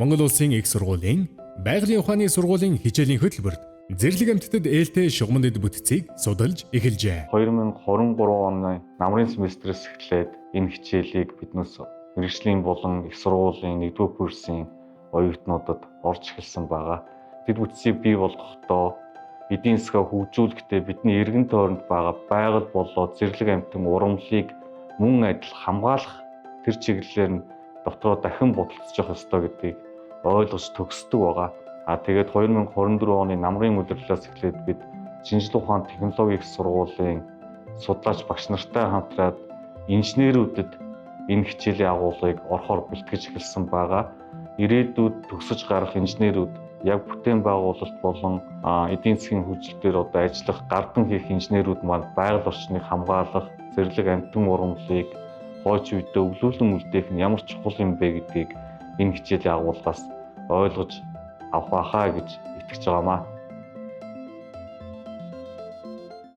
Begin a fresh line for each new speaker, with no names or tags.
Монгол Улсын их сургуулийн байгалийн ухааны сургуулийн хичээлийн хөтөлбөрт зэрлэг амьтдад ээлтэй шугамд эд бүтцийг судалж эхэлжээ.
2023 оны намрын семестрээс эхлээд энэ хичээлийг биднээс мэргэжлийн болон их сургуулийн 1-р курсын оюутнуудад орж эхэлсэн байгаа. Тэд бүтцийг бий болгохдоо эдийн засгаа хөгжүүлэхдээ бидний эргэн тойронд байгаа байгаль болоод зэрлэг амьтан урамлыг мөн адил хамгаалах тэр чиглэлээр нь дотроо дахин бодолцож явах ёстой гэдгийг ойлгож төгсдөг байгаа. Тэгээд 2024 оны намрын удирдлаас эхлээд бид шинжлэх ухааны технологийн их сургуулийн судлаач багш нартай хамтраад инженерүүдэд энэ хичээлийн агуулгыг орохоор бэлтгэж эхэлсэн байгаа. Ирээдүйд төгсөж гарах инженерүүд яг бүтээн байгуулалт болон эдийн засгийн хөгжил дээр одоо ажиллах, гардан хийх инженерүүд маань байгаль орчныг хамгаалах, зэрлэг амьтан урамлыг хойч үедээ өвлүүлэн үлдээх нь ямар чухал юм бэ гэдгийг энэ хичээлийн агуулгаас ойлгож авах байхаа гэж итгэж байгаамаа.